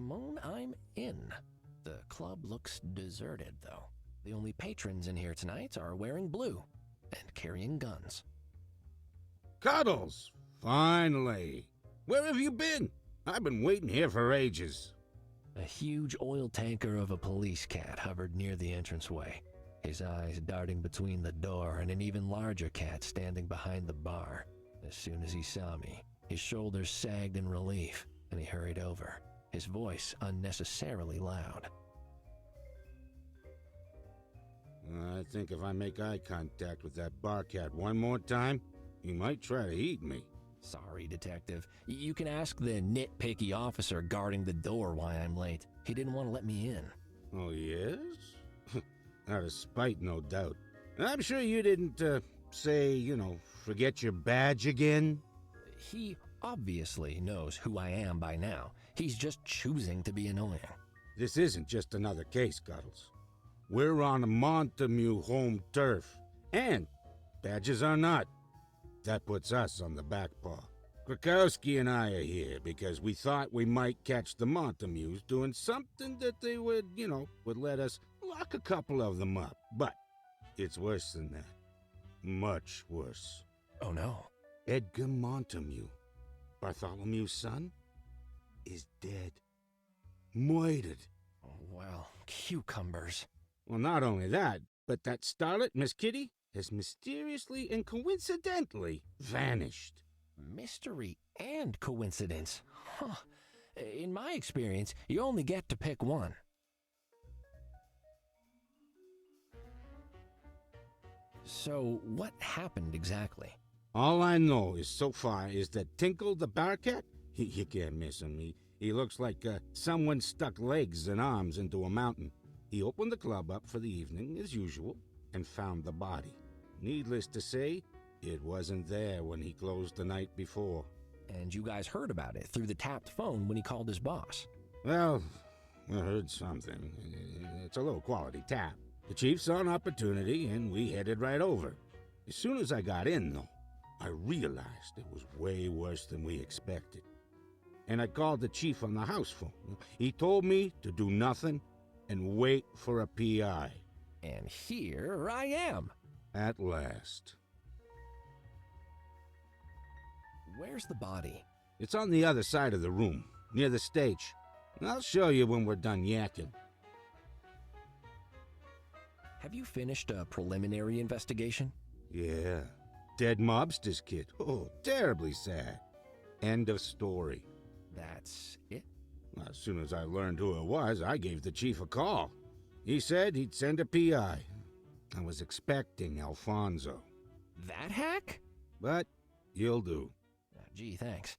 Ramon, I'm in. The club looks deserted, though. The only patrons in here tonight are wearing blue and carrying guns. Cuddles! Finally! Where have you been? I've been waiting here for ages. A huge oil tanker of a police cat hovered near the entranceway, his eyes darting between the door and an even larger cat standing behind the bar. As soon as he saw me, his shoulders sagged in relief, and he hurried over, his voice unnecessarily loud. I think if I make eye contact with that bar cat one more time, he might try to eat me. Sorry, Detective. You can ask the nitpicky officer guarding the door why I'm late. He didn't want to let me in. Oh, yes? Out of spite, no doubt. I'm sure you didn't, forget your badge again? He obviously knows who I am by now. He's just choosing to be annoying. This isn't just another case, Cuddles. We're on a Montameeuws home turf, and badges are not. That puts us on the back paw. Krakowski and I are here because we thought we might catch the Montameeuws doing something that they would let us lock a couple of them up. But it's worse than that. Much worse. Oh no. Edgar Montameeuws, Bartholomew's son, is dead. Murdered. Oh, well, cucumbers. Well, not only that, but that starlet, Miss Kitty, has mysteriously and coincidentally vanished. Mystery and coincidence. Huh. In my experience, you only get to pick one. So, what happened exactly? All I know is so far is that Tinkle the Barcat, you can't miss him. He looks like someone stuck legs and arms into a mountain. He opened the club up for the evening, as usual, and found the body. Needless to say, it wasn't there when he closed the night before. And you guys heard about it through the tapped phone when he called his boss. Well, I heard something. It's a low-quality tap. The chief saw an opportunity, and we headed right over. As soon as I got in, though, I realized it was way worse than we expected. And I called the chief on the house phone. He told me to do nothing and wait for a PI. And here I am. At last. Where's the body? It's on the other side of the room, near the stage. I'll show you when we're done yakking. Have you finished a preliminary investigation? Yeah. Dead mobster's kid. Oh, terribly sad. End of story. That's it? As soon as I learned who it was, I gave the chief a call. He said he'd send a PI. I was expecting Alfonso. That hack? But you'll do. Gee, thanks.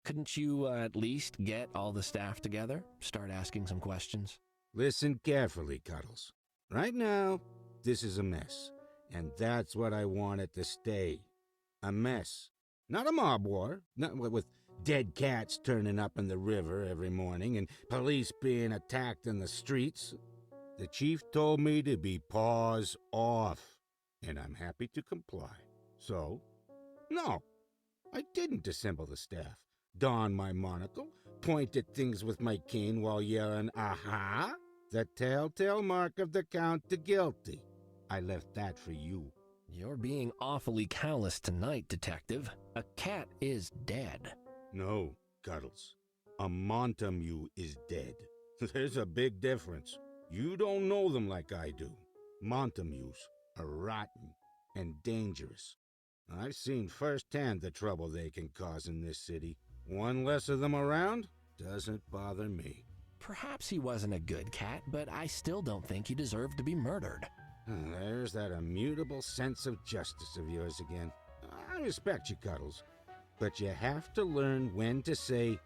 Couldn't you at least get all the staff together? Start asking some questions? Listen carefully, Cuddles. Right now, this is a mess. And that's what I want it to stay. A mess. Not a mob war. Not with dead cats turning up in the river every morning and police being attacked in the streets. The chief told me to be paws off, and I'm happy to comply. So, no, I didn't dissemble the staff, don my monocle, point at things with my cane while yelling, aha, the telltale mark of the count to guilty. I left that for you. You're being awfully callous tonight, Detective. A cat is dead. No, Cuddles. A Montameeuws is dead. There's a big difference. You don't know them like I do. Montameeuws are rotten and dangerous. I've seen firsthand the trouble they can cause in this city. One less of them around doesn't bother me. Perhaps he wasn't a good cat, but I still don't think he deserved to be murdered. There's that immutable sense of justice of yours again. I respect you, Cuddles, but you have to learn when to say,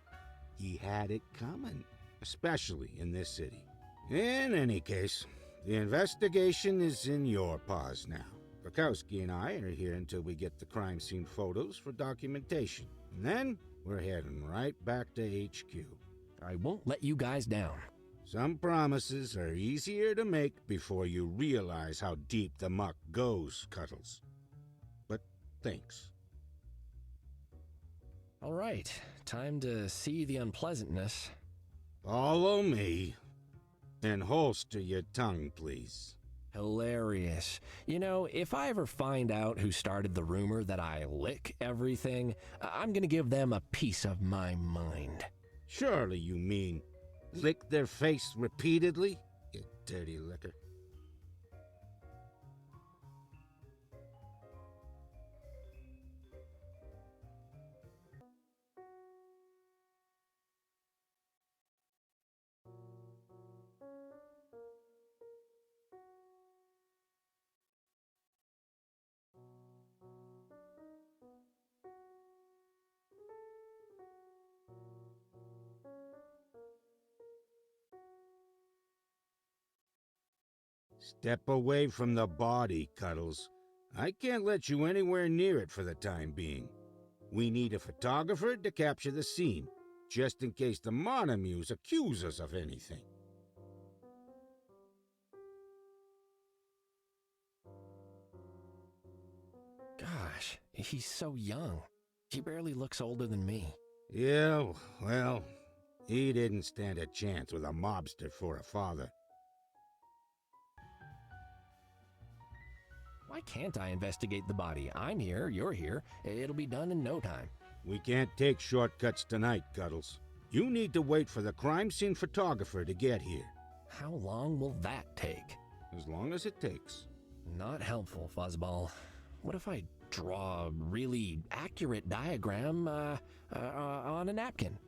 he had it coming, especially in this city. In any case, the investigation is in your paws now. Krakowski and I are here until we get the crime scene photos for documentation. And then we're heading right back to HQ. I won't let you guys down. Some promises are easier to make before you realize how deep the muck goes, Cuddles. But thanks. All right, time to see the unpleasantness. Follow me. And holster your tongue, please. Hilarious. You know, if I ever find out who started the rumor that I lick everything, I'm gonna give them a piece of my mind. Surely you mean lick their face repeatedly, you dirty licker. Step away from the body, Cuddles. I can't let you anywhere near it for the time being. We need a photographer to capture the scene, just in case the Montameeuws accuse us of anything. Gosh, he's so young. He barely looks older than me. Yeah, well, he didn't stand a chance with a mobster for a father. Why can't I investigate the body? I'm here, you're here. It'll be done in no time. We can't take shortcuts tonight, Cuddles. You need to wait for the crime scene photographer to get here. How long will that take? As long as it takes. Not helpful, Fuzzball. What if I draw a really accurate diagram on a napkin?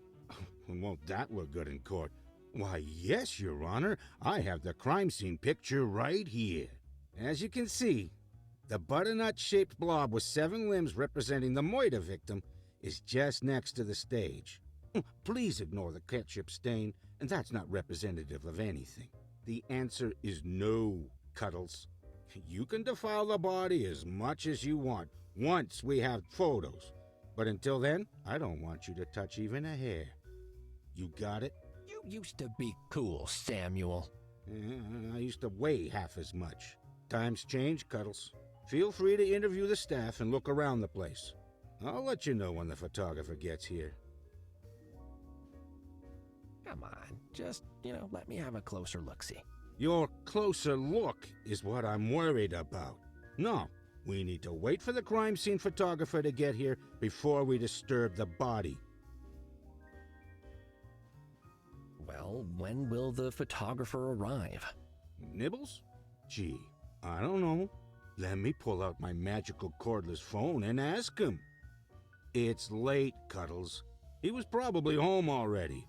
Won't that look good in court? Why, yes, Your Honor. I have the crime scene picture right here. As you can see, the butternut-shaped blob with 7 limbs representing the murder victim is just next to the stage. Please ignore the ketchup stain, and that's not representative of anything. The answer is no, Cuddles. You can defile the body as much as you want once we have photos. But until then, I don't want you to touch even a hair. You got it? You used to be cool, Samuel. I used to weigh half as much. Times change, Cuddles. Feel free to interview the staff and look around the place. I'll let you know when the photographer gets here. Come on, just, let me have a closer look-see. Your closer look is what I'm worried about. No, we need to wait for the crime scene photographer to get here before we disturb the body. Well, when will the photographer arrive? Nibbles? Gee, I don't know. Let me pull out my magical cordless phone and ask him. It's late, Cuddles. He was probably home already.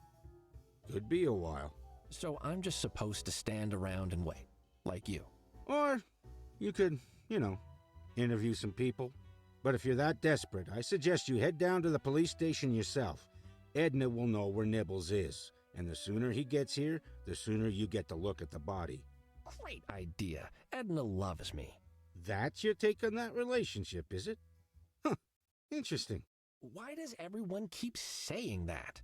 Could be a while. So I'm just supposed to stand around and wait, like you. Or you could, interview some people. But if you're that desperate, I suggest you head down to the police station yourself. Edna will know where Nibbles is. And the sooner he gets here, the sooner you get to look at the body. Great idea. Edna loves me. That's your take on that relationship, is it? Huh. Interesting. Why does everyone keep saying that?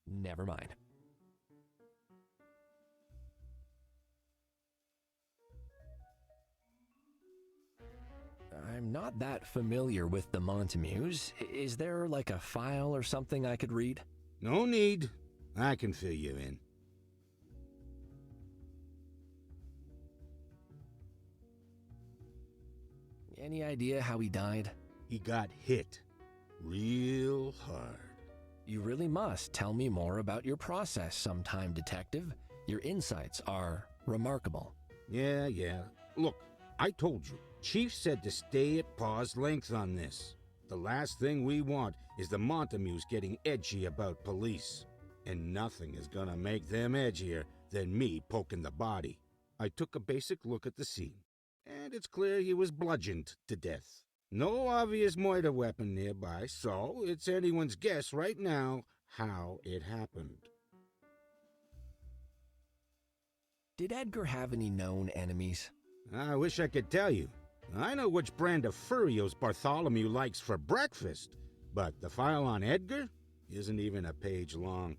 Never mind. I'm not that familiar with the Montameeuws. Is there like a file or something I could read? No need. I can fill you in. Any idea how he died? He got hit real hard. You really must tell me more about your process sometime, Detective. Your insights are remarkable. Yeah. Look, I told you. Chief said to stay at paws length on this. The last thing we want is the Montameeuws getting edgy about police. And nothing is gonna make them edgier than me poking the body. I took a basic look at the scene, and it's clear he was bludgeoned to death. No obvious murder weapon nearby, so it's anyone's guess right now how it happened. Did Edgar have any known enemies? I wish I could tell you. I know which brand of Furios Bartholomew likes for breakfast, but the file on Edgar isn't even a page long.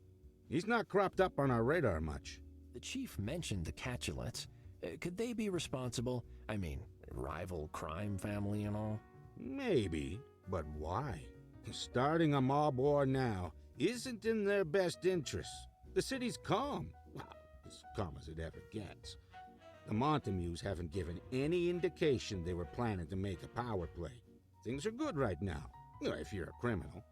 He's not cropped up on our radar much. The chief mentioned the Catulets. Could they be responsible? I mean, rival crime family and all? Maybe, but why? Starting a mob war now isn't in their best interests. The city's calm. Well, as calm as it ever gets. The Montameeuws haven't given any indication they were planning to make a power play. Things are good right now, if you're a criminal.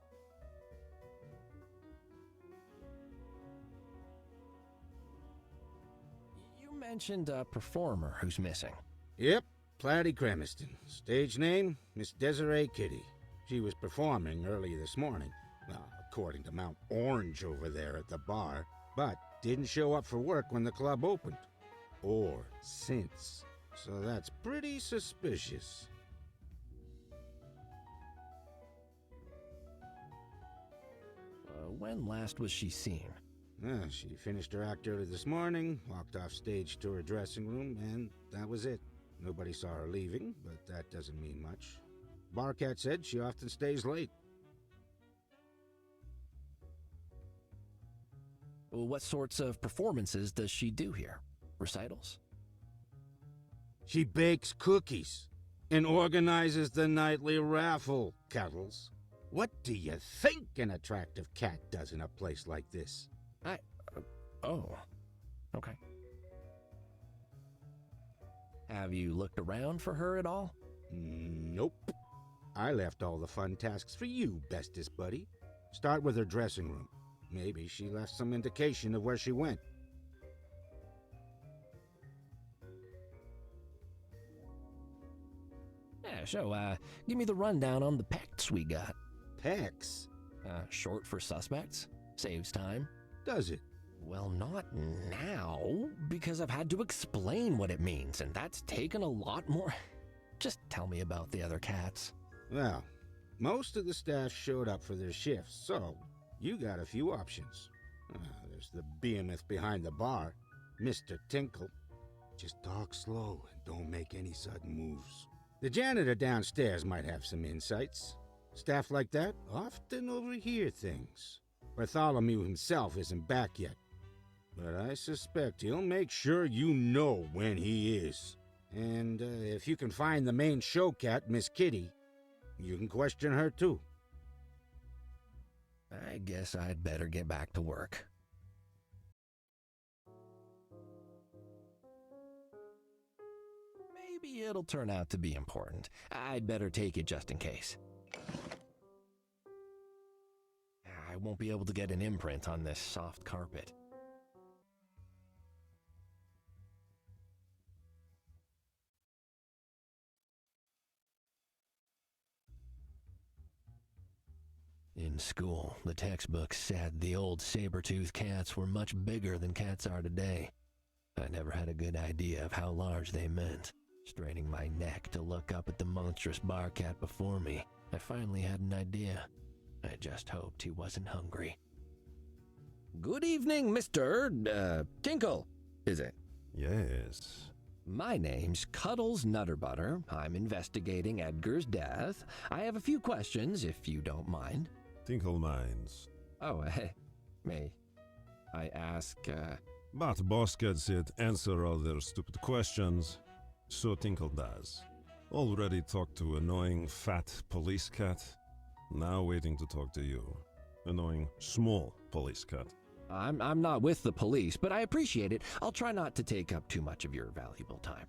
You mentioned a performer who's missing. Yep, Platy Cremiston. Stage name, Miss Desiree Kitty. She was performing early this morning, according to Mount Orange over there at the bar, but didn't show up for work when the club opened. Or since. So that's pretty suspicious. When last was she seen? She finished her act early this morning, walked off stage to her dressing room, and that was it. Nobody saw her leaving, but that doesn't mean much. Barcat said she often stays late. What sorts of performances does she do here? Recitals? She bakes cookies and organizes the nightly raffle, Cuddles. What do you think an attractive cat does in a place like this? Oh. Okay. Have you looked around for her at all? Nope. I left all the fun tasks for you, bestest buddy. Start with her dressing room. Maybe she left some indication of where she went. Yeah, so, give me the rundown on the pects we got. Pecs? Short for suspects? Saves time? Does it? Well, not now, because I've had to explain what it means, and that's taken a lot more. Just tell me about the other cats. Well, most of the staff showed up for their shifts, so you got a few options. There's the behemoth behind the bar, Mr. Tinkle. Just talk slow and don't make any sudden moves. The janitor downstairs might have some insights. Staff like that often overhear things. Bartholomew himself isn't back yet, but I suspect he'll make sure you know when he is. And if you can find the main show cat, Miss Kitty, you can question her too. I guess I'd better get back to work. Maybe it'll turn out to be important. I'd better take it just in case. I won't be able to get an imprint on this soft carpet. In school, the textbooks said the old saber-toothed cats were much bigger than cats are today. I never had a good idea of how large they meant. Straining my neck to look up at the monstrous bar cat before me, I finally had an idea. I just hoped he wasn't hungry. Good evening, Mr. Tinkle, is it? Yes. My name's Cuddles Nutterbutter. I'm investigating Edgar's death. I have a few questions, if you don't mind. Tinkle minds. Oh, may I ask, But boss cat said answer all their stupid questions, so Tinkle does. Already talked to annoying fat police cat. Now waiting to talk to you. Annoying small police cat. I'm not with the police, but I appreciate it. I'll try not to take up too much of your valuable time.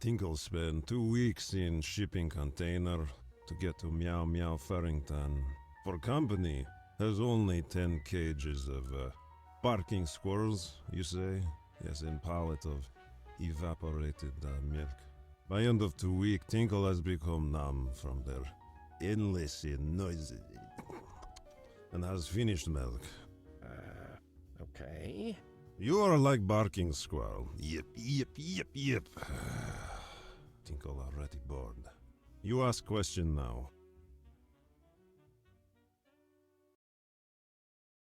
Tinkle spent 2 weeks in shipping container to get to Meow Meow Furrington. For company, has only 10 cages of barking squirrels, you say? Yes, and pallet of evaporated milk. By end of 2 weeks, Tinkle has become numb from their endless noises and has finished milk. Okay. You are like barking squirrel. Yip, yip, yip, yip. Tinkle already bored. You ask question now.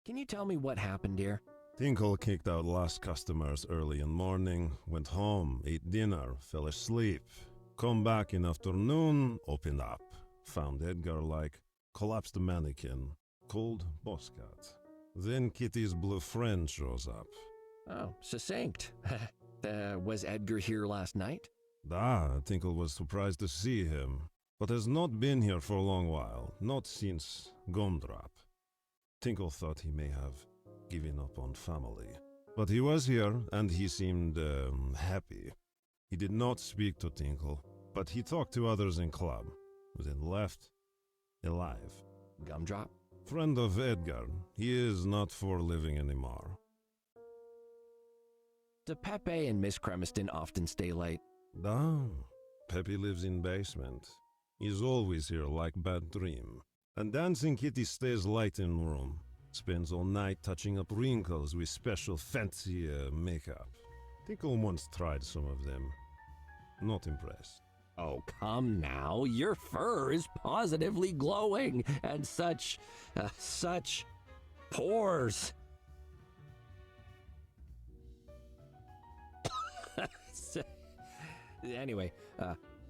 Can you tell me what happened here? Tinkle kicked out last customers early in morning, went home, ate dinner, fell asleep. Come back in afternoon, opened up. Found Edgar like collapsed mannequin, cold boss cat. Then Kitty's blue friend shows up. Oh, succinct. Was Edgar here last night? Tinkle was surprised to see him. but has not been here for a long while, not since Gumdrop. Tinkle thought he may have given up on family, but he was here and he seemed happy. He did not speak to Tinkle, but he talked to others in club, then left alive. Gumdrop? Friend of Edgar, he is not for living anymore. Do Pepe and Miss Cremiston often stay late? Da, Pepe lives in basement. He's always here like bad dream. And Dancing Kitty stays late in room. Spends all night touching up wrinkles with special fancy makeup. Tinkle once tried some of them. Not impressed. Oh, come now. Your fur is positively glowing, and such pores. Anyway,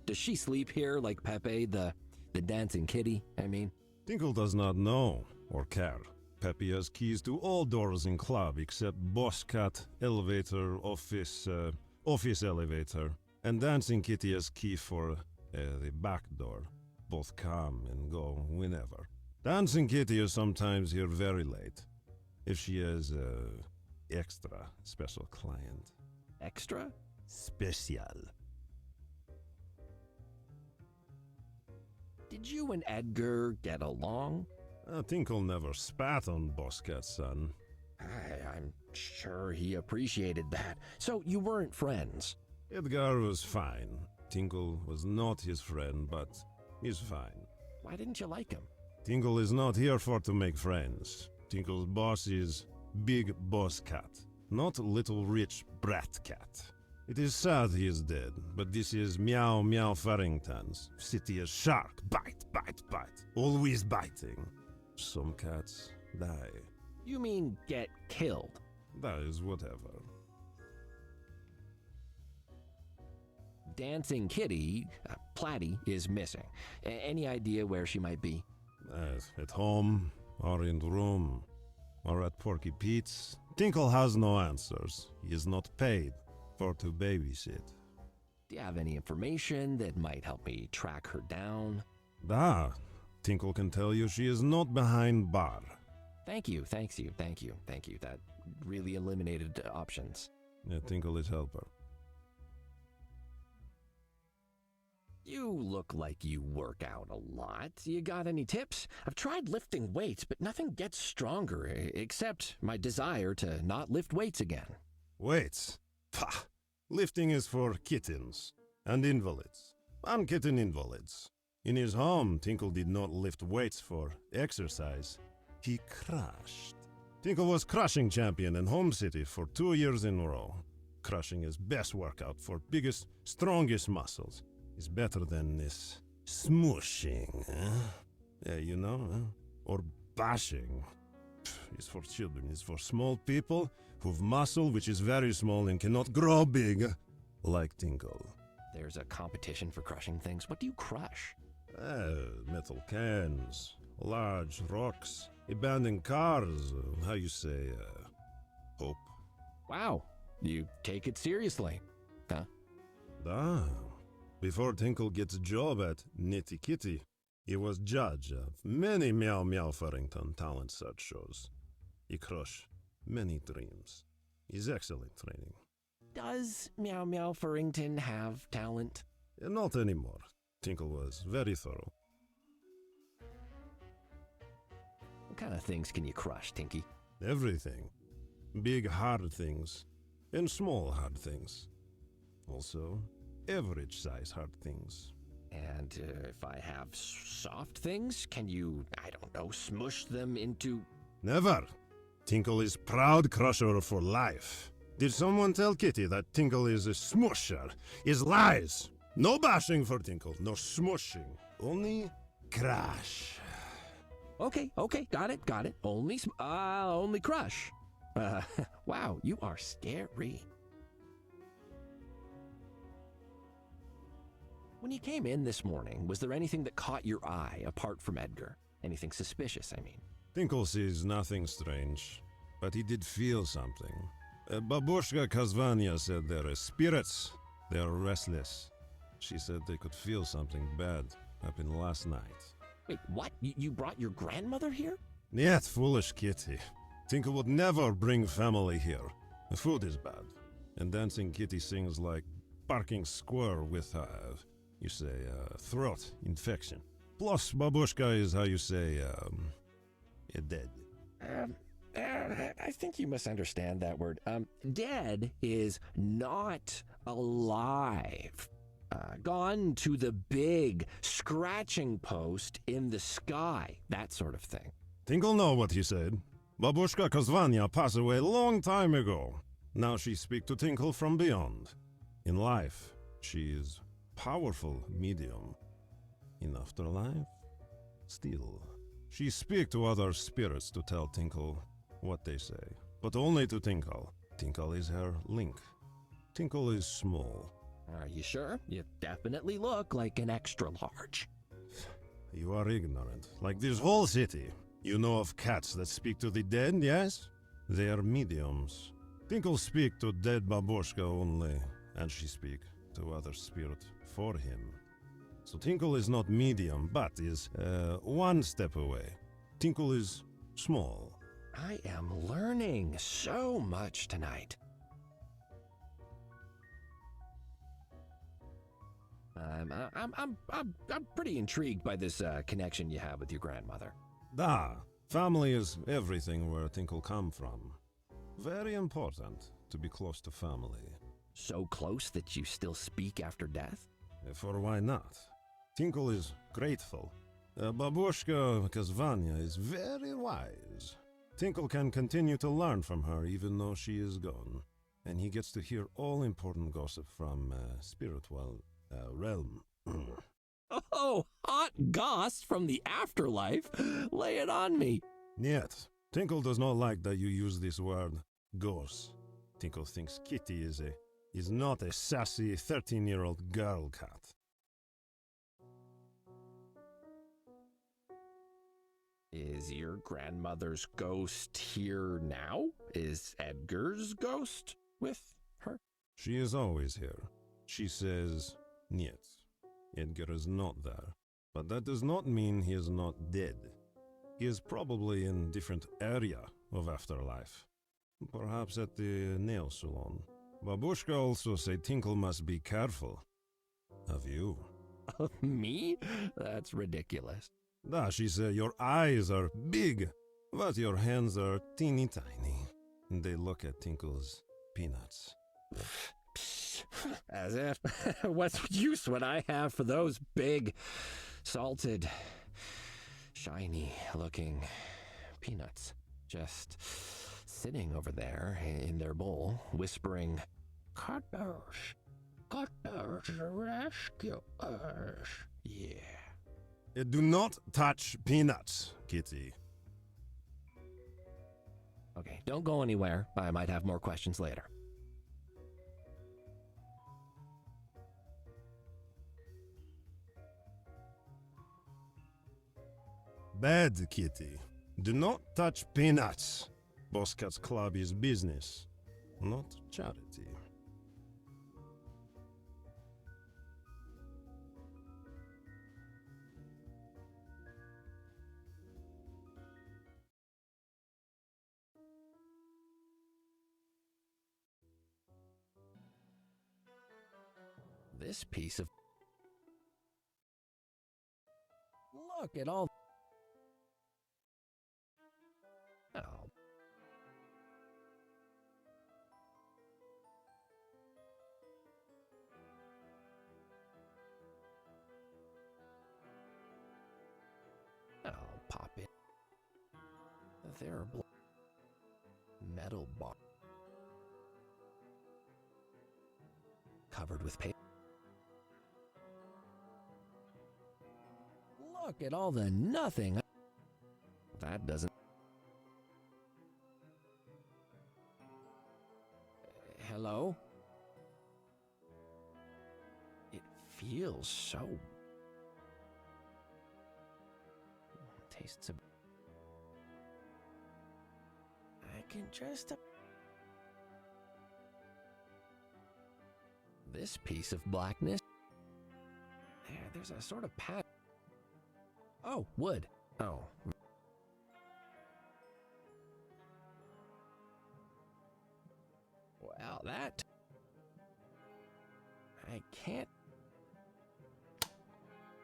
does she sleep here like Pepe, the dancing kitty, I mean? Tinkle does not know or care. Pepe has keys to all doors in club except Boss Cat, elevator, office elevator. And Dancing Kitty has key for the back door. Both come and go whenever. Dancing Kitty is sometimes here very late. If she has extra special client. Extra? Special. Did you and Edgar get along? Tinkle never spat on Boss Cat's son. I'm sure he appreciated that. So you weren't friends? Edgar was fine. Tinkle was not his friend, but he's fine. Why didn't you like him? Tinkle is not here for to make friends. Tinkle's boss is Big Boss Cat, not little rich brat cat. It is sad he is dead, but this is Meow Meow Furrington's city as shark. Bite, bite, bite. Always biting. Some cats die. You mean get killed? That is whatever. Dancing Kitty, Platty, is missing. Any idea where she might be? At home, or in the room, or at Porky Pete's. Tinkle has no answers. He is not paid for to babysit. Do you have any information that might help me track her down? Tinkle can tell you she is not behind bar. Thank you. That really eliminated options. Tinkle is helper. You look like you work out a lot. You got any tips? I've tried lifting weights, but nothing gets stronger, except my desire to not lift weights again. Weights? Pah! Lifting is for kittens and invalids. And kitten invalids. In his home, Tinkle did not lift weights for exercise. He crushed. Tinkle was crushing champion in home city for 2 years in a row. Crushing is best workout for biggest, strongest muscles. Is better than this smooshing, or bashing. It's for children, it's for small people who've muscle which is very small and cannot grow big, like Tinkle. There's a competition for crushing things. What do you crush? Metal cans, large rocks, abandoned cars, hope. Wow, you take it seriously, huh? Before Tinkle gets a job at Knitty Kitty, he was judge of many Meow Meow Furrington talent search shows. He crushed many dreams. He's excellent training. Does Meow Meow Furrington have talent? Not anymore. Tinkle was very thorough. What kind of things can you crush, Tinky? Everything. Big hard things and small hard things. Also, average size hard things. And if I have soft things, can you, smush them into... Never. Tinkle is proud crusher for life. Did someone tell Kitty that Tinkle is a smusher? Is lies. No bashing for Tinkle, no smushing. Only crush. Okay, got it. Only crush. Wow, you are scary. When you came in this morning, was there anything that caught your eye apart from Edgar? Anything suspicious, I mean? Tinkle sees nothing strange, but he did feel something. Babushka Kazvania said there are spirits. They are restless. She said they could feel something bad. happened last night. Wait, what? You brought your grandmother here? Yet, foolish kitty. Tinkle would never bring family here. The food is bad. And dancing kitty sings like barking squirrel with, you say, throat infection. Plus, babushka is how you say, dead. I think you misunderstand that word. Dead is not alive. Gone to the big scratching post in the sky, that sort of thing. Tinkle know what he said. Babushka Kozvanya passed away a long time ago. Now she speak to Tinkle from beyond. In life, she is powerful medium. In afterlife, still. She speak to other spirits to tell Tinkle what they say, but only to Tinkle. Tinkle is her link. Tinkle is small. Are you sure? You definitely look like an extra large. You are ignorant, like this whole city. You know of cats that speak to the dead, yes? They are mediums. Tinkle speak to dead babushka only, and she speak to other spirit for him. So Tinkle is not medium, but is one step away. Tinkle is small. I am learning so much tonight. I'm pretty intrigued by this connection you have with your grandmother. Family is everything where Tinkle come from. Very important to be close to family. So close that you still speak after death? For why not? Tinkle is grateful. Babushka Kazvanya is very wise. Tinkle can continue to learn from her even though she is gone. And he gets to hear all important gossip from spiritual realm. Oh, hot goss from the afterlife. Lay it on me. Yet, Tinkle does not like that you use this word, goss. Tinkle thinks Kitty is not a sassy 13-year-old girl cat. Is your grandmother's ghost here now? Is Edgar's ghost with her? She is always here. She says, niet. Edgar is not there. But that does not mean he is not dead. He is probably in different area of afterlife. Perhaps at the nail salon. Babushka also say Tinkle must be careful. Of you. Of me? That's ridiculous. She said your eyes are big, but your hands are teeny tiny. They look at Tinkle's peanuts. As if, what use would I have for those big, salted, shiny-looking peanuts? Just sitting over there in their bowl, whispering, Cuddles, Cuddles, rescue us. Yeah. Do not touch peanuts, Kitty. Okay, don't go anywhere. I might have more questions later. Bad, Kitty. Do not touch peanuts. Boss Cat's Club is business, not charity. This piece of... Look at all... Oh. I'll pop in. There are metal bar covered with paper. Look at all the nothing. That doesn't... Hello? It feels so... Tastes a... I can just... This piece of blackness... There's a sort of pattern. Oh, wood. Oh. Well, that... I can't...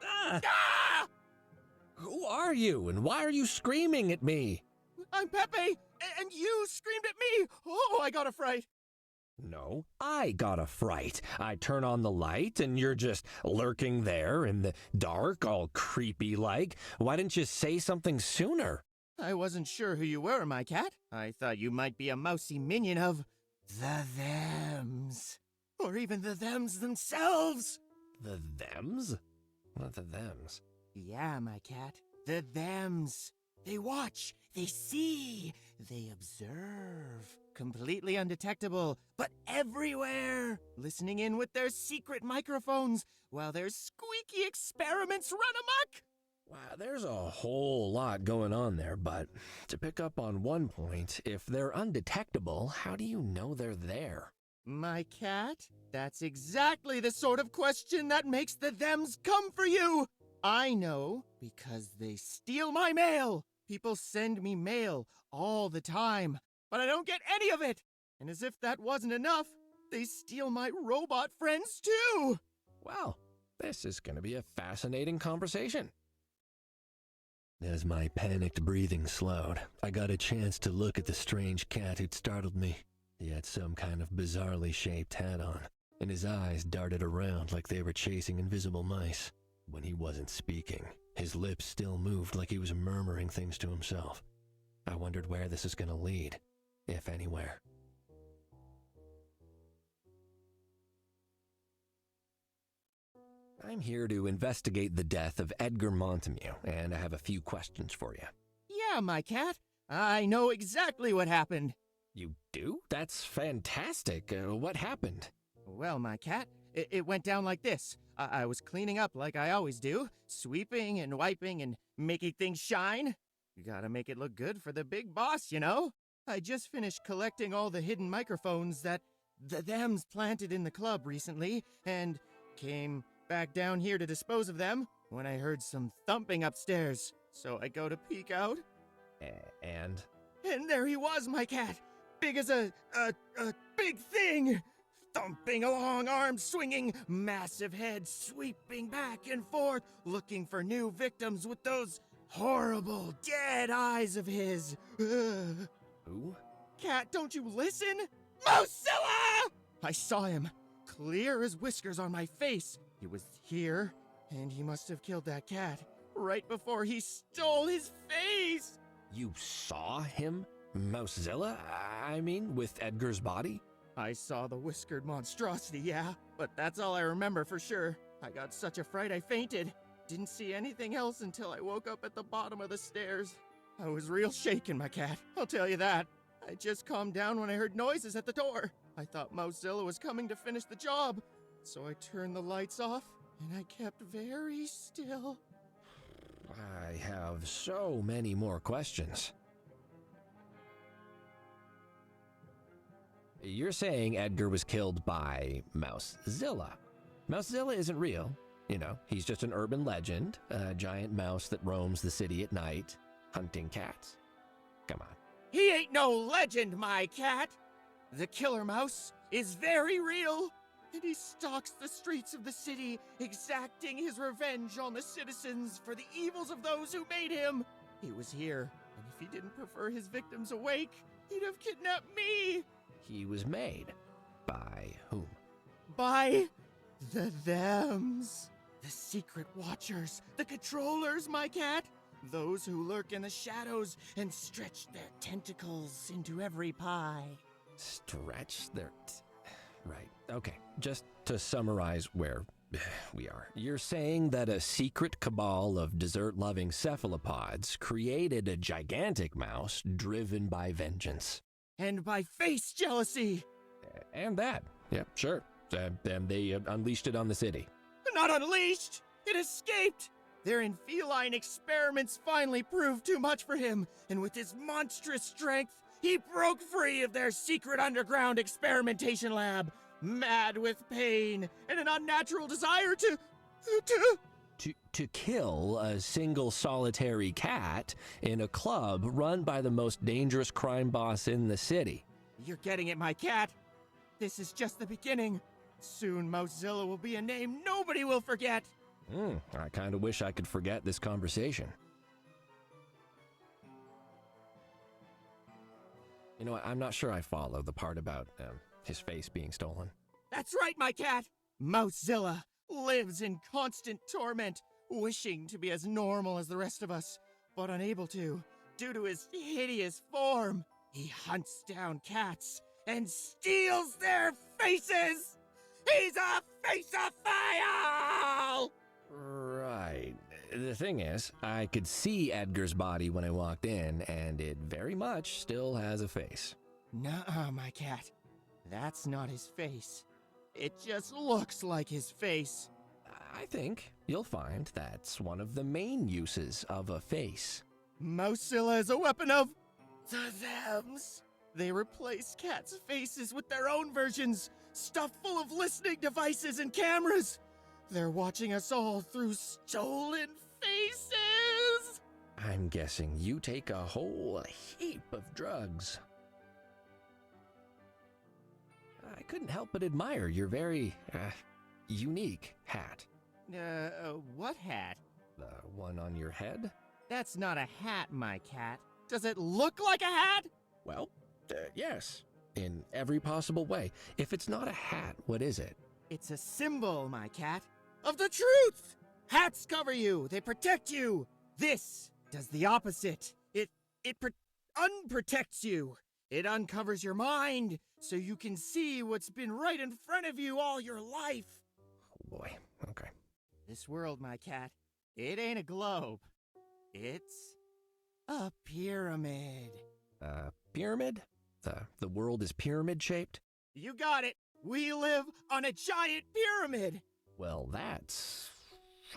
Ah! Ah! Who are you, and why are you screaming at me? I'm Pepe, and you screamed at me. Oh, I got a fright. No, I got a fright. I turn on the light, and you're just lurking there in the dark, all creepy-like. Why didn't you say something sooner? I wasn't sure who you were, my cat. I thought you might be a mousy minion of the Thems. Or even the Thems themselves. The Thems? What the Thems? Yeah, my cat. The Thems. They watch, they see, they observe. Completely undetectable, but everywhere. Listening in with their secret microphones while their squeaky experiments run amok. Wow, there's a whole lot going on there, but to pick up on one point, if they're undetectable, how do you know they're there? My cat, that's exactly the sort of question that makes the Thems come for you. I know because they steal my mail. People send me mail all the time, but I don't get any of it. And as if that wasn't enough, they steal my robot friends too. Well, this is going to be a fascinating conversation. As my panicked breathing slowed, I got a chance to look at the strange cat who'd startled me. He had some kind of bizarrely shaped hat on, and his eyes darted around like they were chasing invisible mice. When he wasn't speaking, his lips still moved like he was murmuring things to himself. I wondered where this is going to lead, if anywhere. I'm here to investigate the death of Edgar Montameeuws, and I have a few questions for you. Yeah, my cat. I know exactly what happened. You do? That's fantastic. What happened? Well, my cat, it went down like this. I was cleaning up like I always do, sweeping and wiping and making things shine. You gotta make it look good for the big boss, you know? I just finished collecting all the hidden microphones that the Thems planted in the club recently, and came back down here to dispose of them when I heard some thumping upstairs. So I go to peek out. And there he was, my cat. Big as a big thing. Thumping along, arms swinging, massive head sweeping back and forth, looking for new victims with those horrible, dead eyes of his. who? Cat, don't you listen? Mozilla! I saw him, clear as whiskers on my face. He was here, and he must have killed that cat right before he stole his face. You saw him? Mousezilla? I mean, with Edgar's body? I saw the whiskered monstrosity, yeah, but that's all I remember for sure. I got such a fright I fainted. Didn't see anything else until I woke up at the bottom of the stairs. I was real shaken, my cat, I'll tell you that. I just calmed down when I heard noises at the door. I thought Mozilla was coming to finish the job, so I turned the lights off, and I kept very still. I have so many more questions. You're saying Edgar was killed by Mousezilla. Mousezilla isn't real. You know, he's just an urban legend, a giant mouse that roams the city at night, hunting cats. Come on. He ain't no legend, my cat. The killer mouse is very real, and he stalks the streets of the city, exacting his revenge on the citizens for the evils of those who made him. He was here, and if he didn't prefer his victims awake, he'd have kidnapped me. He was made by whom? By the Thems. The secret watchers, the controllers, my cat. Those who lurk in the shadows and stretch their tentacles into every pie. Stretch their... Right, okay. Just to summarize where we are. You're saying that a secret cabal of dessert-loving cephalopods created a gigantic mouse driven by vengeance. And by face jealousy. And that. Yeah, sure. And they unleashed it on the city. Not unleashed! It escaped! Their feline experiments finally proved too much for him, and with his monstrous strength, he broke free of their secret underground experimentation lab, mad with pain and an unnatural desire to To kill a single solitary cat in a club run by the most dangerous crime boss in the city. You're getting it, my cat. This is just the beginning. Soon Mozilla will be a name nobody will forget. I kind of wish I could forget this conversation. You know what, I'm not sure I follow the part about his face being stolen. That's right, my cat. Mozilla lives in constant torment, wishing to be as normal as the rest of us, but unable to, due to his hideous form. He hunts down cats and steals their faces! He's a faceophile! Right. The thing is, I could see Edgar's body when I walked in, and it very much still has a face. Nuh-uh, my cat. That's not his face. It just looks like his face. I think you'll find that's one of the main uses of a face. Mozilla is a weapon of the thems. They replace cats' faces with their own versions, stuffed full of listening devices and cameras. They're watching us all through stolen faces. I'm guessing you take a whole heap of drugs. I couldn't help but admire your very, unique hat. What hat? The one on your head? That's not a hat, my cat. Does it look like a hat? Well, yes. In every possible way. If it's not a hat, what is it? It's a symbol, my cat, of the truth! Hats cover you, they protect you! This does the opposite. It unprotects you. It uncovers your mind, so you can see what's been right in front of you all your life. Oh boy, okay. This world, my cat, it ain't a globe. It's a pyramid. A pyramid? The world is pyramid-shaped? You got it! We live on a giant pyramid! Well, that's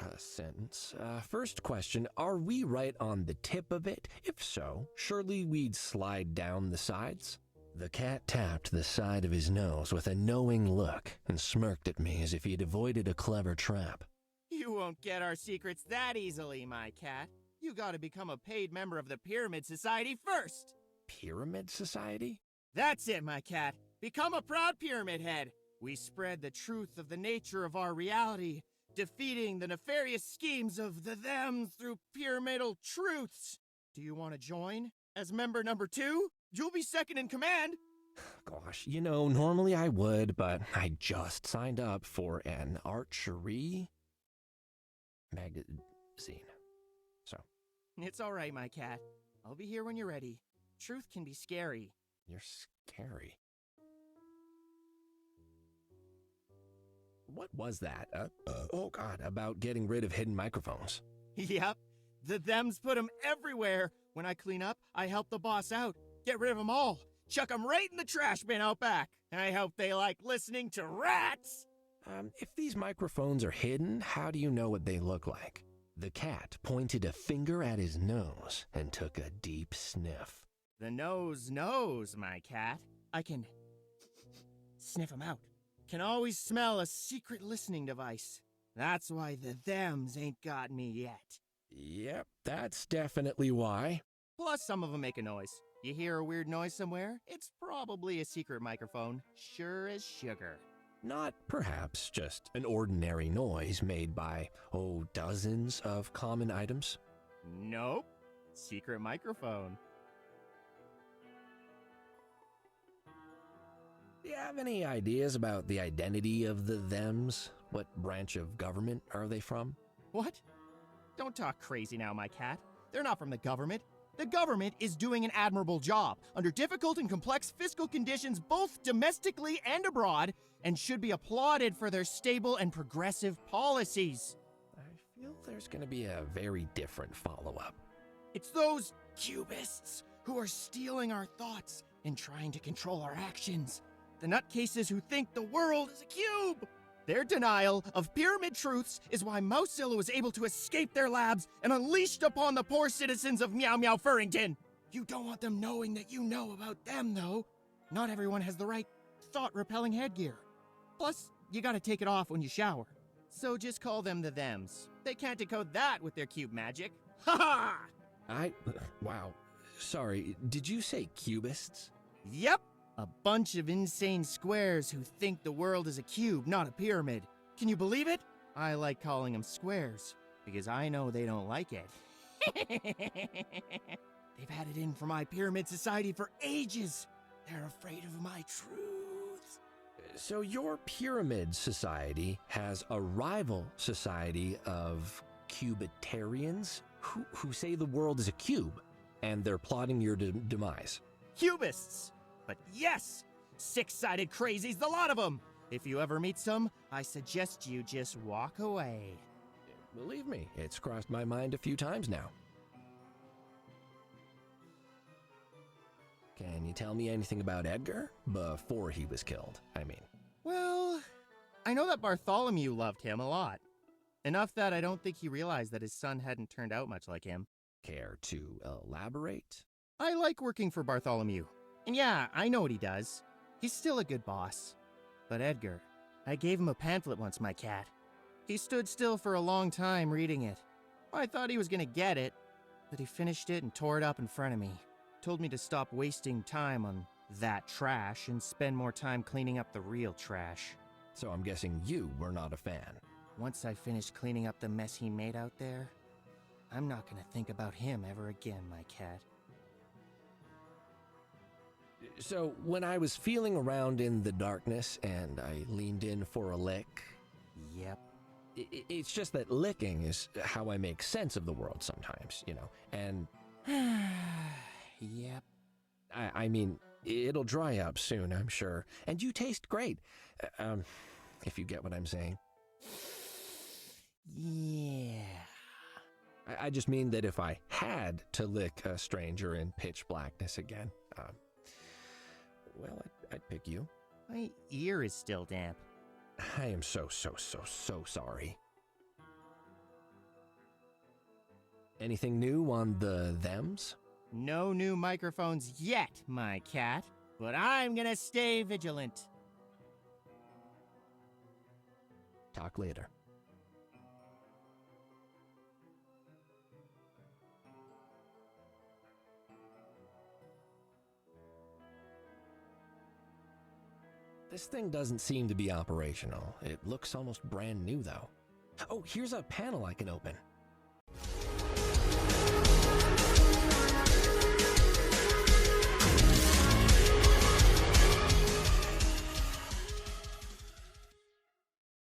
a sentence. First question, are we right on the tip of it? If so, surely we'd slide down the sides? The cat tapped the side of his nose with a knowing look and smirked at me as if he'd avoided a clever trap. You won't get our secrets that easily, my cat. You gotta become a paid member of the Pyramid Society first. Pyramid Society? That's it, my cat. Become a proud pyramid head. We spread the truth of the nature of our reality, defeating the nefarious schemes of the them through pyramidal truths. Do you want to join as member number 2? You'll be second in command. Gosh, you know, normally I would, but I just signed up for an archery magazine. So. It's all right, my cat. I'll be here when you're ready. Truth can be scary. You're scary. What was that? Oh God, about getting rid of hidden microphones. Yep. The thems put them everywhere. When I clean up, I help the boss out. Get rid of them all. Chuck them right in the trash bin out back. I hope they like listening to rats. If these microphones are hidden, how do you know what they look like? The cat pointed a finger at his nose and took a deep sniff. The nose knows, my cat. I can sniff them out. Can always smell a secret listening device. That's why the thems ain't got me yet. Yep, that's definitely why. Plus, some of them make a noise. You hear a weird noise somewhere? It's probably a secret microphone. Sure as sugar. Not perhaps just an ordinary noise made by, dozens of common items? Nope. Secret microphone. Do you have any ideas about the identity of the thems? What branch of government are they from? What? Don't talk crazy now, my cat. They're not from the government. The government is doing an admirable job under difficult and complex fiscal conditions both domestically and abroad, and should be applauded for their stable and progressive policies. I feel there's going to be a very different follow-up. It's those cubists who are stealing our thoughts and trying to control our actions. The nutcases who think the world is a cube. Their denial of pyramid truths is why Mozilla was able to escape their labs and unleashed upon the poor citizens of Meow Meow Furrington. You don't want them knowing that you know about them, though. Not everyone has the right thought-repelling headgear. Plus, you gotta take it off when you shower. So just call them the Thems. They can't decode that with their cube magic. Ha ha! Wow. Sorry, did you say cubists? Yep! A bunch of insane squares who think the world is a cube, not a pyramid. Can you believe it? I like calling them squares, because I know they don't like it. They've had it in for my pyramid society for ages. They're afraid of my truths. So your pyramid society has a rival society of cubitarians who say the world is a cube, and they're plotting your demise. Cubists! But yes! Six-sided crazies, the lot of them! If you ever meet some, I suggest you just walk away. Believe me, it's crossed my mind a few times now. Can you tell me anything about Edgar? Before he was killed, I mean. Well, I know that Bartholomew loved him a lot. Enough that I don't think he realized that his son hadn't turned out much like him. Care to elaborate? I like working for Bartholomew. And yeah, I know what he does. He's still a good boss. But Edgar, I gave him a pamphlet once, my cat. He stood still for a long time reading it. I thought he was gonna get it, but he finished it and tore it up in front of me. Told me to stop wasting time on that trash and spend more time cleaning up the real trash. So I'm guessing you were not a fan. Once I finished cleaning up the mess he made out there, I'm not gonna think about him ever again, my cat. So when I was feeling around in the darkness and I leaned in for a lick... Yep. It's just that licking is how I make sense of the world sometimes, you know, and... Yep. I mean, it'll dry up soon, I'm sure. And you taste great, if you get what I'm saying. Yeah. I just mean that if I had to lick a stranger in pitch blackness again, well, I'd pick you. My ear is still damp. I am so sorry. Anything new on the thems? No new microphones yet, my cat. But I'm gonna stay vigilant. Talk later. This thing doesn't seem to be operational. It looks almost brand new, though. Oh, here's a panel I can open.